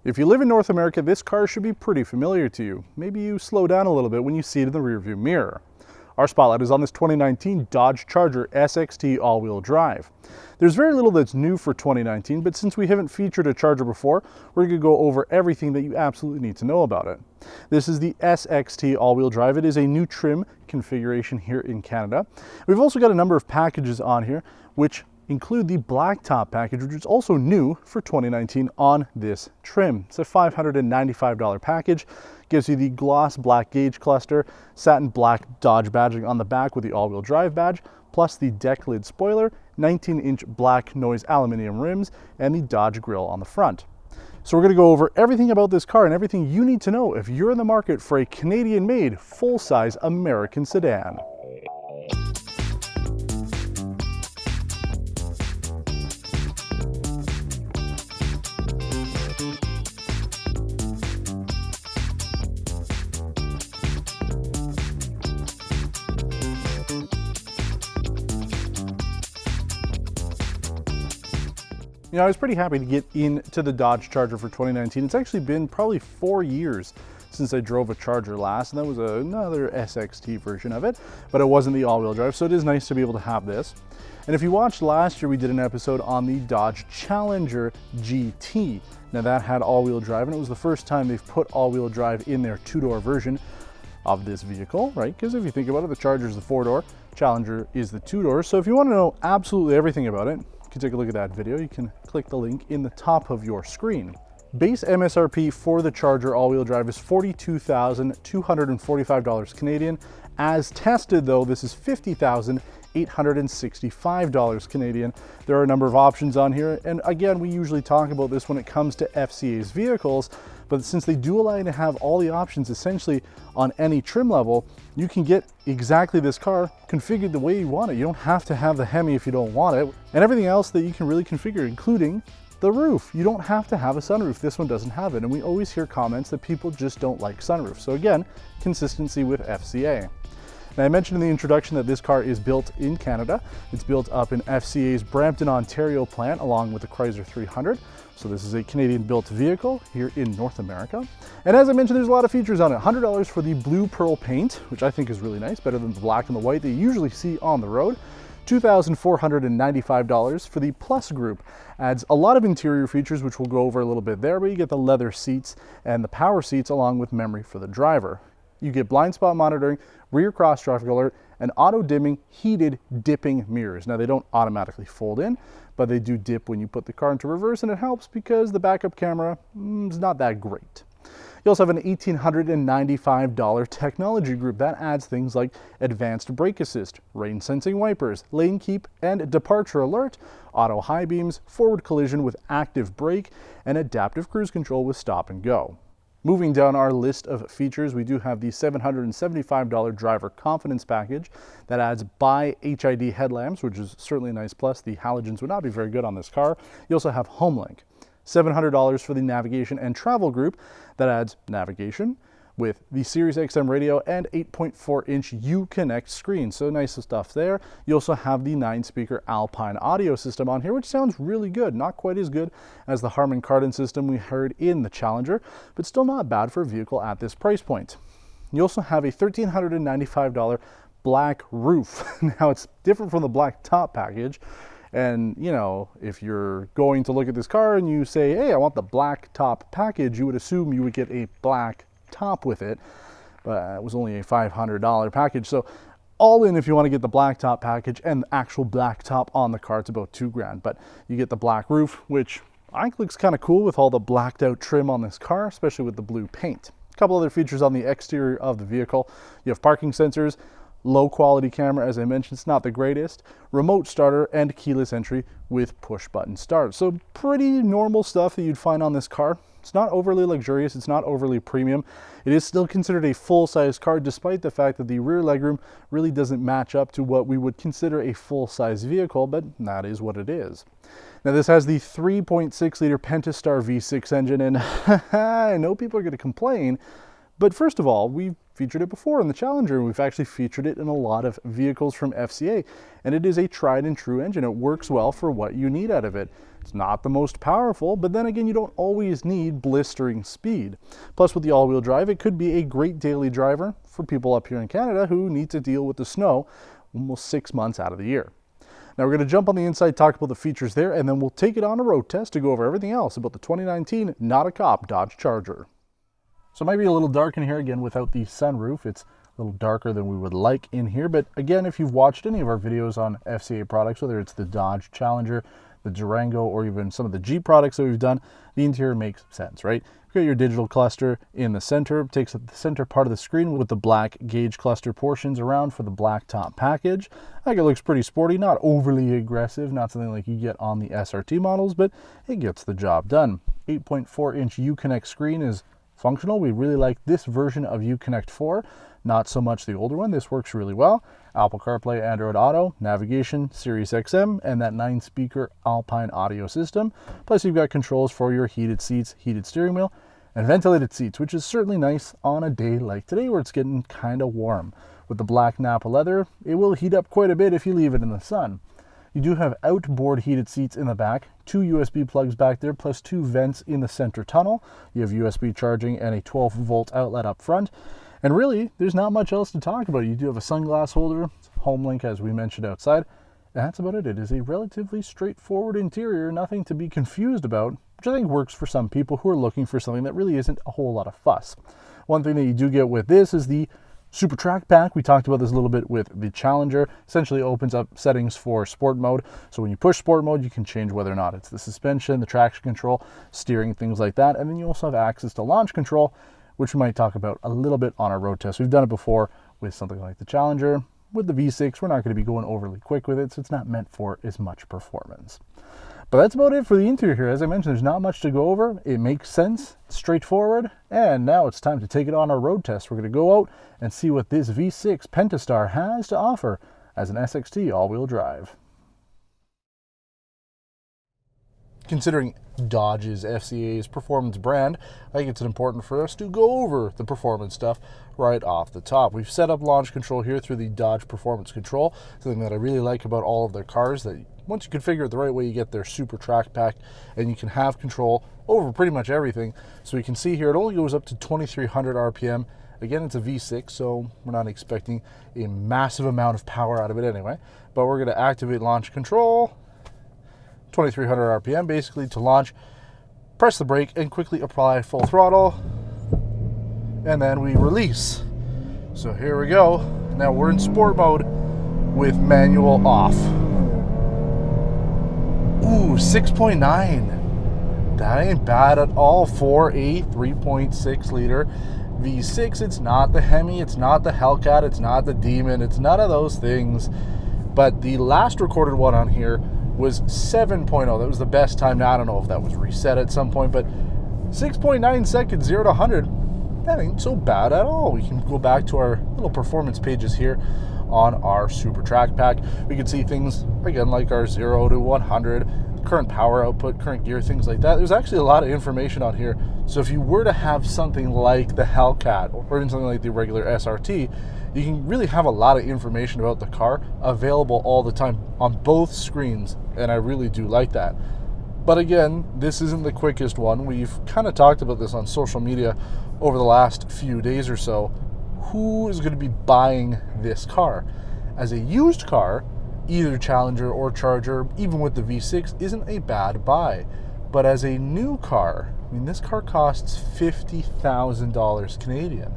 If you live in North America, this car should be pretty familiar to you. Maybe you slow down a little bit when you see it in the rearview mirror. Our spotlight is on this 2019 Dodge Charger SXT all-wheel drive. There's very little that's new for 2019, but since we haven't featured a Charger before, we're going to go over everything that you absolutely need to know about it. This is the SXT all-wheel drive. It is a new trim configuration here in Canada. We've also got a number of packages on here, which include the blacktop package, which is also new for 2019 on this trim. It's a $595 package. Gives you the gloss black gauge cluster, satin black Dodge badging on the back with the all-wheel drive badge, plus the deck lid spoiler, 19-inch black noise aluminum rims, and the Dodge grille on the front. So we're going to go over everything about this car and everything you need to know if you're in the market for a Canadian-made, full-size American sedan. You know, I was pretty happy to get into the Dodge Charger for 2019. It's actually been probably 4 years since I drove a Charger last, and that was another SXT version of it, but it wasn't the all-wheel drive, so it is nice to be able to have this. And if you watched last year, we did an episode on the Dodge Challenger GT. Now that had all-wheel drive, and it was the first time they've put all-wheel drive in their two-door version of this vehicle, right? Because if you think about it, the Charger is the four-door, Challenger is the two-door. So if you want to know absolutely everything about it, you can take a look at that video. You can click the link in the top of your screen. Base MSRP for the Charger all-wheel drive is $42,245 Canadian. As tested though, this is $50,865 Canadian. There are a number of options on here, and again, we usually talk about this when it comes to FCA's vehicles, but since they do allow you to have all the options essentially on any trim level, you can get exactly this car configured the way you want it. You don't have to have the Hemi if you don't want it, and everything else that you can really configure, including the roof. You don't have to have a sunroof. This one doesn't have it, and we always hear comments that people just don't like sunroofs. So again, consistency with FCA. Now, I mentioned in the introduction that this car is built in Canada. It's built up in FCA's Brampton, Ontario plant, along with the Chrysler 300. So this is a Canadian-built vehicle here in North America. And as I mentioned, there's a lot of features on it. $100 for the blue pearl paint, which I think is really nice, better than the black and the white that you usually see on the road. $2,495 for the Plus group. Adds a lot of interior features, which we'll go over a little bit there, but you get the leather seats and the power seats along with memory for the driver. You get blind spot monitoring, rear cross traffic alert, and auto dimming heated dipping mirrors. Now they don't automatically fold in, but they do dip when you put the car into reverse, and it helps because the backup camera is not that great. You also have an $1,895 technology group that adds things like advanced brake assist, rain sensing wipers, lane keep and departure alert, auto high beams, forward collision with active brake, and adaptive cruise control with stop and go. Moving down our list of features, we do have the $775 driver confidence package that adds bi-HID headlamps, which is certainly a nice plus. The halogens would not be very good on this car. You also have HomeLink. $700 for the navigation and travel group that adds navigation with the Sirius XM radio and 8.4-inch Uconnect screen. So nice stuff there. You also have the 9-speaker Alpine audio system on here, which sounds really good. Not quite as good as the Harman Kardon system we heard in the Challenger, but still not bad for a vehicle at this price point. You also have a $1,395 black roof. Now it's different from the black top package. And, you know, if you're going to look at this car and you say, hey, I want the black top package, you would assume you would get a black top with it, but it was only a $500 package. So all in, if you want to get the black top package and the actual black top on the car, it's about $2,000. But you get the black roof, which I think looks kind of cool with all the blacked out trim on this car, especially with the blue paint. A couple other features on the exterior of the vehicle. You have parking sensors, low quality camera, as I mentioned, it's not the greatest, remote starter, and keyless entry with push button start. So pretty normal stuff that you'd find on this car. It's not overly luxurious, it's not overly premium. It is still considered a full-size car, despite the fact that the rear legroom really doesn't match up to what we would consider a full-size vehicle, but that is what it is. Now this has the 3.6-liter Pentastar V6 engine, and I know people are going to complain, but first of all, we've featured it before in the Challenger, and we've actually featured it in a lot of vehicles from FCA, and it is a tried and true engine. It works well for what you need out of it. It's not the most powerful, but then again, you don't always need blistering speed. Plus, with the all-wheel drive, it could be a great daily driver for people up here in Canada who need to deal with the snow almost 6 months out of the year. Now we're going to jump on the inside, talk about the features there, and then we'll take it on a road test to go over everything else about the 2019 Not a Cop Dodge Charger. So it might be a little dark in here again without the sunroof. It's a little darker than we would like in here, but again, if you've watched any of our videos on FCA products, whether it's the Dodge Challenger, the Durango, or even some of the Jeep products that we've done, the interior makes sense, right? You've got your digital cluster in the center. It takes up the center part of the screen with the black gauge cluster portions around for the black top package. I think it looks pretty sporty, not overly aggressive, not something like you get on the SRT models, but it gets the job done. 8.4-inch Uconnect screen is functional. We really like this version of Uconnect 4, not so much the older one. This works really well. Apple CarPlay, Android Auto, navigation, Sirius XM, and that 9-speaker Alpine audio system. Plus you've got controls for your heated seats, heated steering wheel, and ventilated seats, which is certainly nice on a day like today where it's getting kind of warm. With the black Napa leather, it will heat up quite a bit if you leave it in the sun. You do have outboard heated seats in the back, 2 USB plugs back there, plus 2 vents in the center tunnel. You have USB charging and a 12-volt outlet up front. And really, there's not much else to talk about. You do have a sunglass holder, home link as we mentioned outside. That's about it. It is a relatively straightforward interior, nothing to be confused about, which I think works for some people who are looking for something that really isn't a whole lot of fuss. One thing that you do get with this is the Super Track Pack. We talked about this a little bit with the Challenger. Essentially opens up settings for sport mode. So when you push sport mode, you can change whether or not it's the suspension, the traction control, steering, things like that. And then you also have access to launch control, which we might talk about a little bit on our road test. We've done it before with something like the Challenger. With the V6, we're not going to be going overly quick with it, so it's not meant for as much performance. But that's about it for the interior here. As I mentioned, there's not much to go over. It makes sense, straightforward, and now it's time to take it on our road test. We're going to go out and see what this V6 Pentastar has to offer as an SXT all-wheel drive. Considering Dodge's FCA's performance brand, I think it's important for us to go over the performance stuff right off the top. We've set up launch control here through the Dodge Performance Control, something that I really like about all of their cars, that once you configure it the right way, you get their Super Track Pack, and you can have control over pretty much everything. So you can see here, it only goes up to 2,300 RPM. Again, it's a V6, so we're not expecting a massive amount of power out of it anyway. But we're going to activate launch control, 2,300 RPM basically to launch, press the brake and quickly apply full throttle, and then we release. So here we go. Now we're in sport mode with manual off. Ooh, 6.9. That ain't bad at all for a 3.6 liter V6. It's not the Hemi, it's not the Hellcat, it's not the Demon, it's none of those things. But the last recorded one on here was 7.0. That was the best time. Now I don't know if that was reset at some point, but 6.9 seconds 0 to 100, that ain't so bad at all. We can go back to our little performance pages here on our Super Track Pack. We can see things again like our 0 to 100, current power output, current gear, things like that. There's actually a lot of information on here. So if you were to have something like the Hellcat or even something like the regular SRT, you can really have a lot of information about the car available all the time on both screens, and I really do like that. But again, this isn't the quickest one. We've kind of talked about this on social media over the last few days or so. Who is going to be buying this car? As a used car, either Challenger or Charger, even with the V6, isn't a bad buy. But as a new car, I mean, this car costs $50,000 Canadian.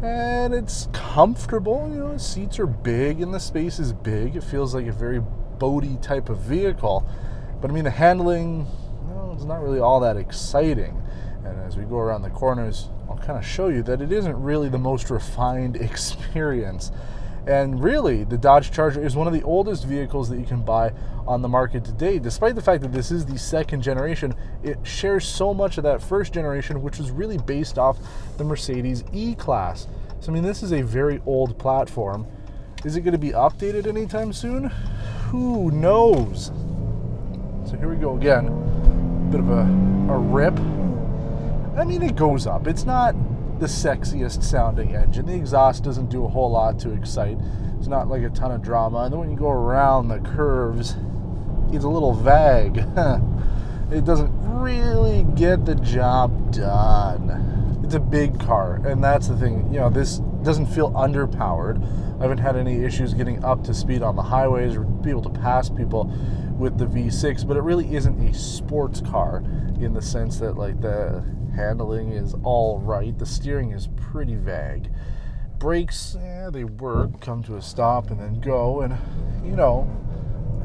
And it's comfortable, you know, the seats are big and the space is big. It feels like a very boaty type of vehicle. But I mean, the handling, well, it's not really all that exciting. And as we go around the corners, I'll kind of show you that it isn't really the most refined experience. And really, the Dodge Charger is one of the oldest vehicles that you can buy on the market today. Despite the fact that this is the second generation, it shares so much of that first generation, which was really based off the Mercedes E-Class. So, I mean, this is a very old platform. Is it going to be updated anytime soon? Who knows? So here we go again. Bit of a rip. I mean, it goes up. It's not the sexiest sounding engine. The exhaust doesn't do a whole lot to excite. It's not like a ton of drama. And then when you go around the curves, it's a little vague. It doesn't really get the job done. It's a big car, and that's the thing. You know, this doesn't feel underpowered. I haven't had any issues getting up to speed on the highways or be able to pass people with the V6, but it really isn't a sports car in the sense that, like, the handling is all right. The steering is pretty vague. Brakes, they work, come to a stop and then go, and, you know,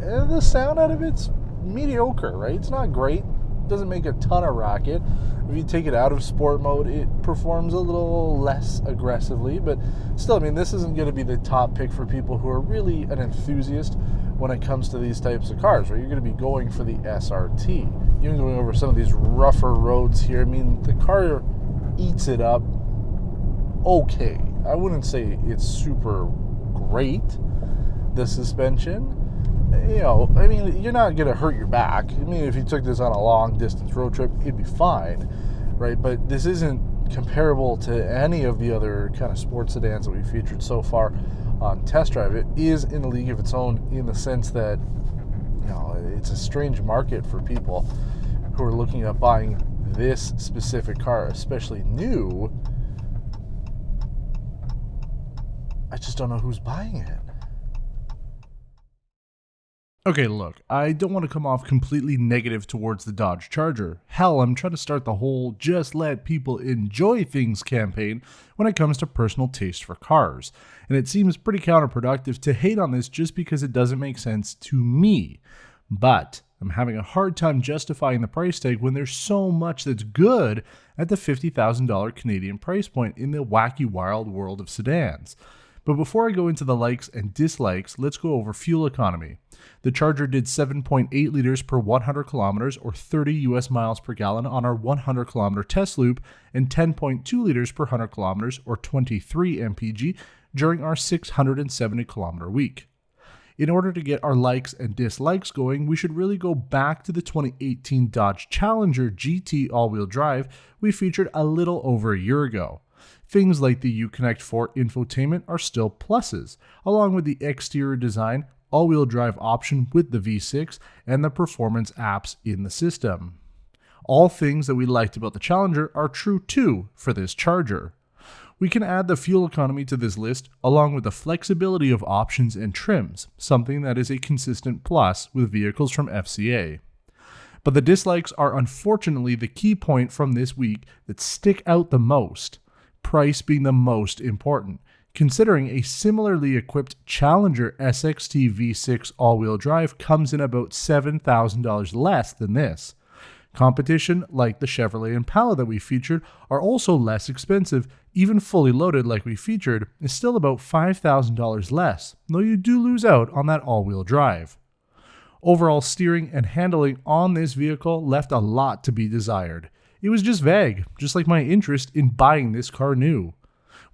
the sound out of it's mediocre, right? It's not great. It doesn't make a ton of racket. If you take it out of sport mode, it performs a little less aggressively, but still, I mean, this isn't going to be the top pick for people who are really an enthusiast when it comes to these types of cars, right? You're going to be going for the SRT. Even going over some of these rougher roads here, I mean, the car eats it up okay. I wouldn't say it's super great, the suspension. You know, I mean, you're not going to hurt your back. I mean, if you took this on a long distance road trip, it'd be fine, right? But this isn't comparable to any of the other kind of sports sedans that we've featured so far on Test Drive. It is in a league of its own in the sense that, you know, it's a strange market for people who are looking at buying this specific car, especially new. I just don't know who's buying it. Okay, look, I don't want to come off completely negative towards the Dodge Charger. Hell, I'm trying to start the whole just let people enjoy things campaign when it comes to personal taste for cars. And it seems pretty counterproductive to hate on this just because it doesn't make sense to me. But I'm having a hard time justifying the price tag when there's so much that's good at the $50,000 Canadian price point in the wacky wild world of sedans. But before I go into the likes and dislikes, let's go over fuel economy. The Charger did 7.8 liters per 100 kilometers or 30 US miles per gallon on our 100 kilometer test loop and 10.2 liters per 100 kilometers or 23 mpg during our 670 kilometer week. In order to get our likes and dislikes going, we should really go back to the 2018 Dodge Challenger GT all-wheel drive we featured a little over a year ago. Things like the Uconnect 4 infotainment are still pluses, along with the exterior design, all-wheel drive option with the V6, and the performance apps in the system. All things that we liked about the Challenger are true too for this Charger. We can add the fuel economy to this list, along with the flexibility of options and trims, something that is a consistent plus with vehicles from FCA. But the dislikes are unfortunately the key point from this week that stick out the most. Price being the most important, considering a similarly equipped Challenger SXT V6 all-wheel drive comes in about $7,000 less than this. Competition, like the Chevrolet Impala that we featured, are also less expensive. Even fully loaded like we featured is still about $5,000 less, though you do lose out on that all-wheel drive. Overall steering and handling on this vehicle left a lot to be desired. It was just vague, just like my interest in buying this car new.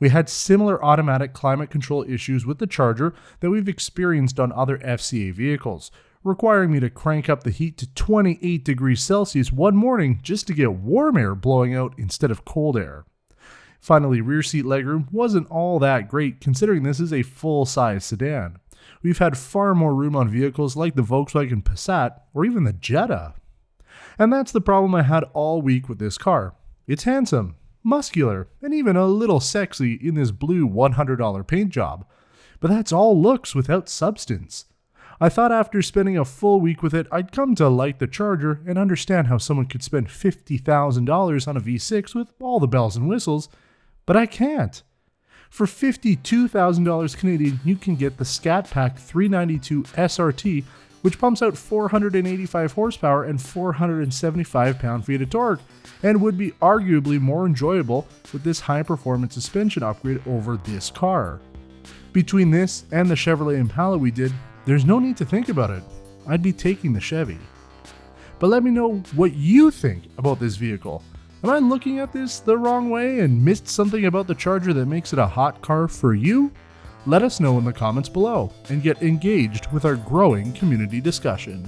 We had similar automatic climate control issues with the Charger that we've experienced on other FCA vehicles, requiring me to crank up the heat to 28 degrees Celsius one morning just to get warm air blowing out instead of cold air. Finally, rear seat legroom wasn't all that great considering this is a full-size sedan. We've had far more room on vehicles like the Volkswagen Passat or even the Jetta. And that's the problem I had all week with this car. It's handsome, muscular, and even a little sexy in this blue $100 paint job. But that's all looks without substance. I thought after spending a full week with it, I'd come to like the Charger and understand how someone could spend $50,000 on a V6 with all the bells and whistles, but I can't. For $52,000 Canadian, you can get the Scat Pack 392 SRT, which pumps out 485 horsepower and 475 pound-feet of torque, and would be arguably more enjoyable with this high-performance suspension upgrade over this car. Between this and the Chevrolet Impala we did, there's no need to think about it. I'd be taking the Chevy. But let me know what you think about this vehicle. Am I looking at this the wrong way and missed something about the Charger that makes it a hot car for you? Let us know in the comments below and get engaged with our growing community discussion.